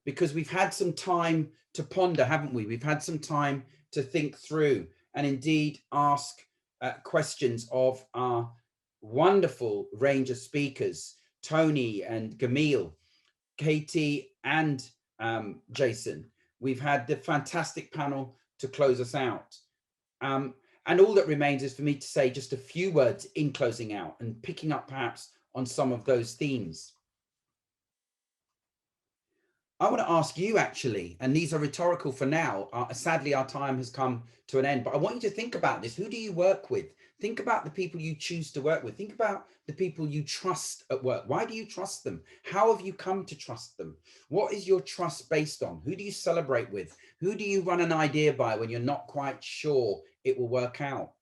because we've had some time to ponder, haven't we? We've had some time to think through and indeed ask questions of our wonderful range of speakers, Tony and Gamil, Katie and Jason. We've had the fantastic panel to close us out. And all that remains is for me to say just a few words in closing out and picking up perhaps on some of those themes. I want to ask you actually, and these are rhetorical for now, sadly our time has come to an end, but I want you to think about this. Who do you work with? Think about the people you choose to work with. Think about the people you trust at work. Why do you trust them? How have you come to trust them? What is your trust based on? Who do you celebrate with? Who do you run an idea by when you're not quite sure it will work out?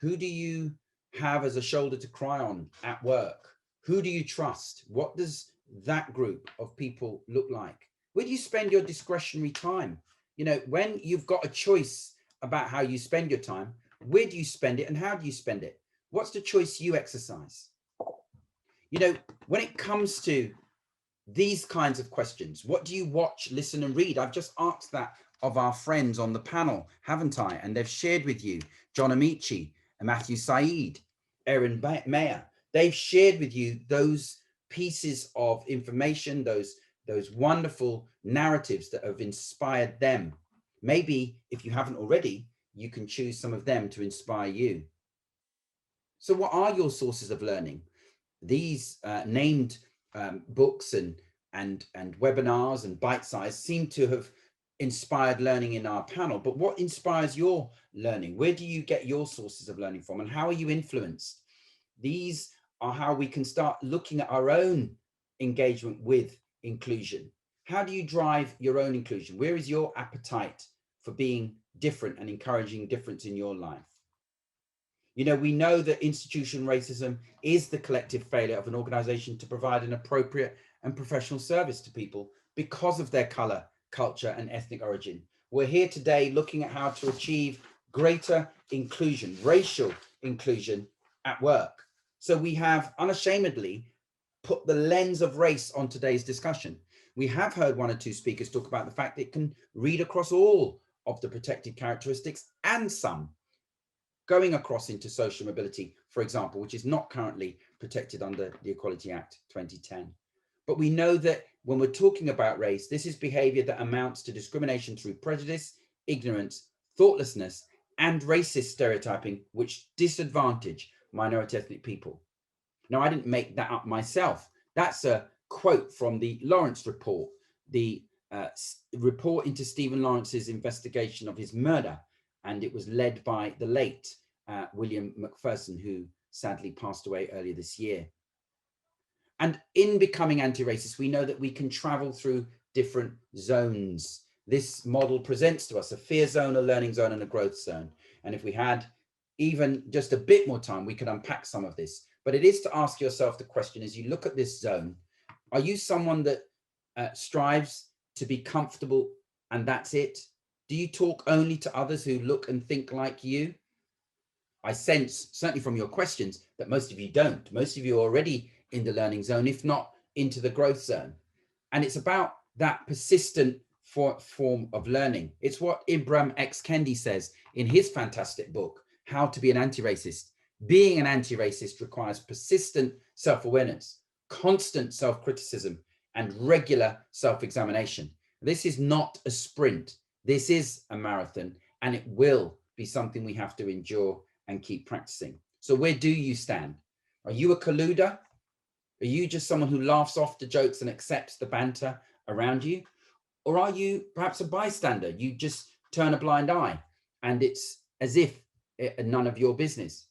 Who do you have as a shoulder to cry on at work? Who do you trust? What does that group of people look like? Where do you spend your discretionary time? You know, when you've got a choice about how you spend your time, where do you spend it and how do you spend it? What's the choice you exercise? You know, when it comes to these kinds of questions, what do you watch, listen and read? I've just asked that of our friends on the panel, haven't I? And they've shared with you, John Amici, Matthew Said, Erin Mayer. They've shared with you those pieces of information, those wonderful narratives that have inspired them. Maybe if you haven't already, you can choose some of them to inspire you. So what are your sources of learning? These named books and webinars and bite size seem to have inspired learning in our panel, but what inspires your learning? Where do you get your sources of learning from and how are you influenced? These are how we can start looking at our own engagement with inclusion. How do you drive your own inclusion? Where is your appetite for being different and encouraging difference in your life? You know, we know that institutional racism is the collective failure of an organization to provide an appropriate and professional service to people because of their color, culture, and ethnic origin. We're here today looking at how to achieve greater inclusion, racial inclusion at work. So we have unashamedly put the lens of race on today's discussion. We have heard one or two speakers talk about the fact that it can read across all of the protected characteristics and some, going across into social mobility, for example, which is not currently protected under the Equality Act 2010. But we know that when we're talking about race, this is behavior that amounts to discrimination through prejudice, ignorance, thoughtlessness, and racist stereotyping, which disadvantage minority ethnic people. Now, I didn't make that up myself. That's a quote from the Lawrence report, the report into Stephen Lawrence's investigation of his murder. And it was led by the late William McPherson, who sadly passed away earlier this year. And in becoming anti-racist, we know that we can travel through different zones. This model presents to us a fear zone, a learning zone, and a growth zone. And if we had even just a bit more time, we could unpack some of this. But it is to ask yourself the question, as you look at this zone, are you someone that strives to be comfortable and that's it? Do you talk only to others who look and think like you? I sense, certainly from your questions, that most of you don't. Most of you are already in the learning zone, if not into the growth zone. And it's about that persistent form of learning. It's what Ibram X. Kendi says in his fantastic book, How to Be an Anti-Racist. Being an anti-racist requires persistent self-awareness, constant self-criticism, and regular self-examination. This is not a sprint. This is a marathon, and it will be something we have to endure and keep practicing. So where do you stand? Are you a colluder? Are you just someone who laughs off the jokes and accepts the banter around you? Or are you perhaps a bystander? You just turn a blind eye and it's as if none of your business.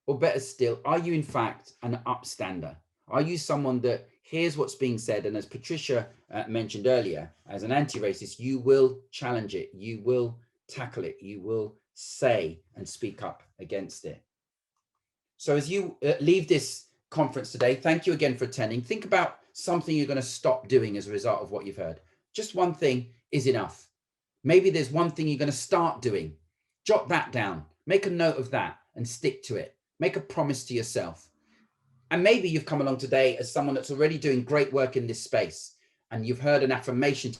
Or better still, are you in fact an upstander? Are you someone that hears what's being said, and as Patricia mentioned earlier, as an anti-racist, you will challenge it, you will tackle it, you will say and speak up against it. So as you leave this conference today, thank you again for attending. Think about something you're going to stop doing as a result of what you've heard. Just one thing is enough. Maybe there's one thing you're going to start doing. Jot that down, make a note of that and stick to it. Make a promise to yourself. And maybe you've come along today as someone that's already doing great work in this space. and you've heard an affirmation.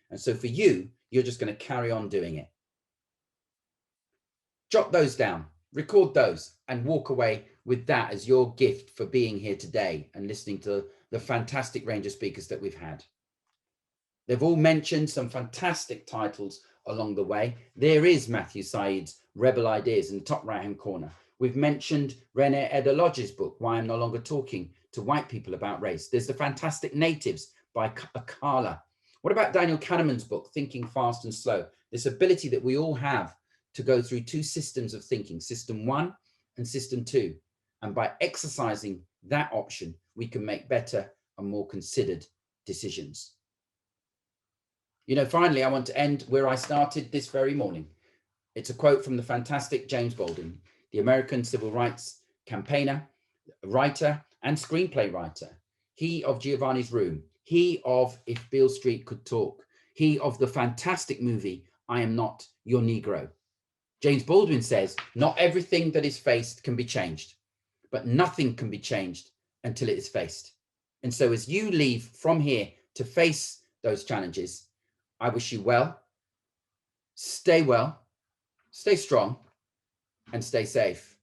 And so for you, you're just going to carry on doing it. Jot those down, record those, and walk away with that as your gift for being here today and listening to the fantastic range of speakers that we've had. They've all mentioned some fantastic titles along the way. There is Matthew Said's Rebel Ideas in the top right-hand corner. We've mentioned Renee Edalodge's book, Why I'm No Longer Talking to White People About Race. There's The Fantastic Natives by Akala. What about Daniel Kahneman's book, Thinking Fast and Slow? This ability that we all have to go through two systems of thinking, system 1 and system 2. And by exercising that option, we can make better and more considered decisions. You know, finally, I want to end where I started this very morning. It's a quote from the fantastic James Baldwin, the American civil rights campaigner, writer, and screenplay writer. He of Giovanni's Room, he of If Beale Street Could Talk, he of the fantastic movie, I Am Not Your Negro. James Baldwin says, not everything that is faced can be changed, but nothing can be changed until it is faced. And so as you leave from here to face those challenges, I wish you well, stay strong, and stay safe.